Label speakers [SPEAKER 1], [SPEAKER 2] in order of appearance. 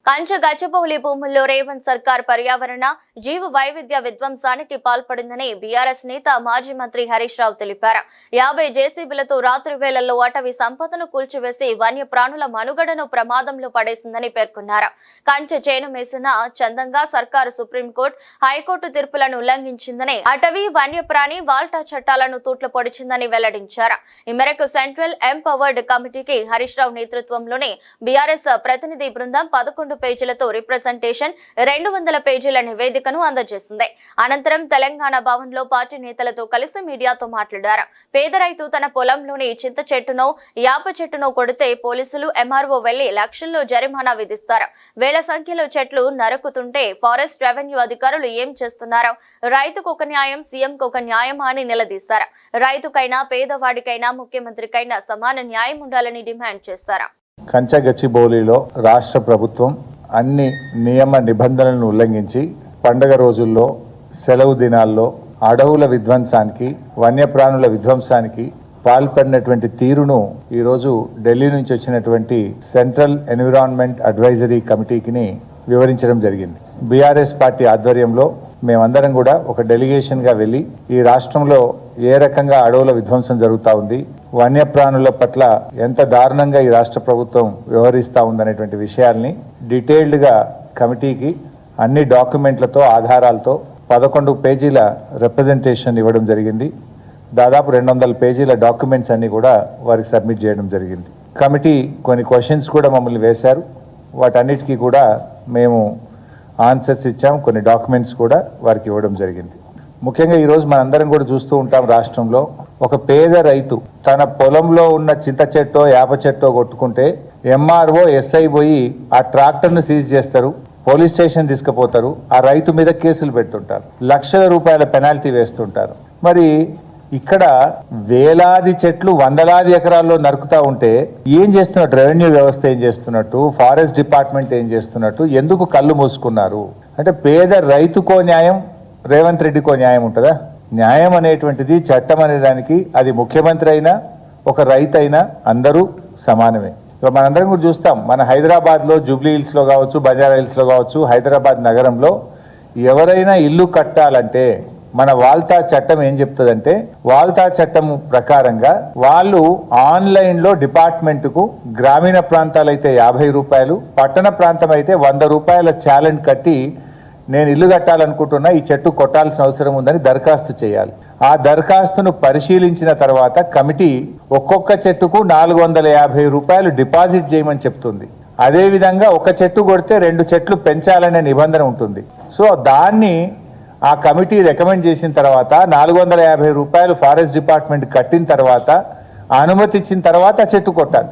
[SPEAKER 1] కంచ గచ్చిబౌలి భూముల్లో రేవంత్ సర్కార్ పర్యావరణ జీవ వైవిధ్య విధ్వంసానికి పాల్పడిందని బీఆర్ఎస్ నేత మాజీ మంత్రి హరీష్ రావు తెలిపారు. 50 జేసీబీలతో రాత్రి వేళల్లో అటవీ సంపదను కూల్చివేసి వన్యప్రాణుల మనుగడను ప్రమాదంలో పడేసిందని పేర్కొన్నారు. కంచ చేను మేసిన చందంగా సర్కారు సుప్రీంకోర్టు, హైకోర్టు తీర్పులను ఉల్లంఘించిందని, అటవీ వన్యప్రాణి వాల్టా చట్టాలను తూట్లు పొడిచిందని వెల్లడించారు. ఈ మేరకు సెంట్రల్ ఎంపవర్డ్ కమిటీకి హరీష్ రావు నేతృత్వంలోని బీఆర్ఎస్ ప్రతినిధి బృందం 11 పేజీలతో రిప్రజెంటేషన్, 200 పేజీల నివేదికను అందజేసింది. అనంతరం తెలంగాణ భవన్ లో పార్టీ నేతలతో కలిసి మీడియాతో మాట్లాడారు. పేద రైతు తన పొలంలోని చింత చెట్టునో యాప చెట్టునో కొడితే పోలీసులు, ఎంఆర్ఓ వెళ్లి లక్షల్లో జరిమానా విధిస్తారు. వేల సంఖ్యలో చెట్లు నరుకుతుంటే ఫారెస్ట్, రెవెన్యూ అధికారులు ఏం చేస్తున్నారు? రైతుకు ఒక న్యాయం, సీఎంకు ఒక న్యాయం అని నిలదీశారు. రైతుకైనా పేదవాడికైనా ముఖ్యమంత్రికైనా సమాన న్యాయం ఉండాలని డిమాండ్ చేశారు.
[SPEAKER 2] కంచ గచ్చిబౌలిలో రాష్ట్ర ప్రభుత్వం అన్ని నియమ నిబంధనలను ఉల్లంఘించి పండగ రోజుల్లో, సెలవు దినాల్లో అడవుల విధ్వంసానికి, వన్యప్రాణుల విధ్వంసానికి పాల్పడినటువంటి తీరును ఈరోజు ఢిల్లీ నుంచి వచ్చినటువంటి సెంట్రల్ ఎన్విరాన్మెంట్ అడ్వైజరీ కమిటీకి వివరించడం జరిగింది. బీఆర్ఎస్ పార్టీ ఆధ్వర్యంలో మేమందరం కూడా ఒక డెలిగేషన్ గా వెళ్లి ఈ రాష్ట్రంలో ఏ రకంగా అడవుల విధ్వంసం జరుగుతూ ఉంది, వన్యప్రాణుల పట్ల ఎంత దారుణంగా ఈ రాష్ట్ర ప్రభుత్వం వ్యవహరిస్తూ ఉందనేటువంటి విషయాల్ని డీటెయిల్డ్ గా కమిటీకి అన్ని డాక్యుమెంట్లతో, ఆధారాలతో 11 పేజీల రిప్రజెంటేషన్ ఇవ్వడం జరిగింది. దాదాపు 200 పేజీల డాక్యుమెంట్స్ అన్ని కూడా వారికి సబ్మిట్ చేయడం జరిగింది. కమిటీ కొన్ని క్వశ్చన్స్ కూడా మమ్మల్ని వేశారు. వాటన్నిటికీ కూడా మేము ఆన్సర్స్ ఇచ్చాం. కొన్ని డాక్యుమెంట్స్ కూడా వారికి ఇవ్వడం జరిగింది. ముఖ్యంగా ఈరోజు మనందరం కూడా చూస్తూ ఉంటాం, రాష్ట్రంలో ఒక పేద రైతు తన పొలంలో ఉన్న చింత చెట్టో యాప చెట్టో కొట్టుకుంటే ఎంఆర్ఓ, ఎస్ఐ పోయి ఆ ట్రాక్టర్ను సీజ్ చేస్తారు, పోలీస్ స్టేషన్ తీసుకుపోతారు, ఆ రైతు మీద కేసులు పెడుతుంటారు, లక్షల రూపాయల పెనాల్టీ వేస్తుంటారు. మరి ఇక్కడ వేలాది చెట్లు వందలాది ఎకరాల్లో నరుకుతా ఉంటే ఏం చేస్తున్నట్టు? రెవెన్యూ వ్యవస్థ ఏం చేస్తున్నట్టు? ఫారెస్ట్ డిపార్ట్మెంట్ ఏం చేస్తున్నట్టు? ఎందుకు కళ్ళు మూసుకున్నారు? అంటే పేద రైతుకో న్యాయం, రేవంత్ రెడ్డికో న్యాయం ఉంటుందా? న్యాయం అనేటువంటిది, చట్టం అనే దానికి అది ముఖ్యమంత్రి అయినా ఒక రైతు అయినా అందరూ సమానమే. మనందరం కూడా చూస్తాం, మన హైదరాబాద్లో జూబ్లీ హిల్స్లో కావచ్చు, బంజారా హిల్స్లో కావచ్చు, హైదరాబాద్ నగరంలో ఎవరైనా ఇల్లు కట్టాలంటే మన వాల్తా చట్టం ఏం చెప్తుందంటే, వాల్తా చట్టం ప్రకారంగా వాళ్ళు ఆన్లైన్లో డిపార్ట్మెంట్కు గ్రామీణ ప్రాంతాలైతే 50 రూపాయలు, పట్టణ ప్రాంతం అయితే 100 రూపాయల ఛాలెంజ్ కట్టి నేను ఇల్లు కట్టాలనుకుంటున్నా, ఈ చెట్టు కొట్టాల్సిన అవసరం ఉందని దరఖాస్తు చేయాలి. ఆ దరఖాస్తును పరిశీలించిన తర్వాత కమిటీ ఒక్కొక్క చెట్టుకు 450 రూపాయలు డిపాజిట్ చేయమని చెప్తుంది. అదేవిధంగా ఒక చెట్టు కొడితే 2 చెట్లు పెంచాలనే నిబంధన ఉంటుంది. సో దాన్ని ఆ కమిటీ రికమెండ్ చేసిన తర్వాత 450 రూపాయలు ఫారెస్ట్ డిపార్ట్మెంట్ కట్టిన తర్వాత, అనుమతి ఇచ్చిన తర్వాత చెట్టు కొట్టాలి.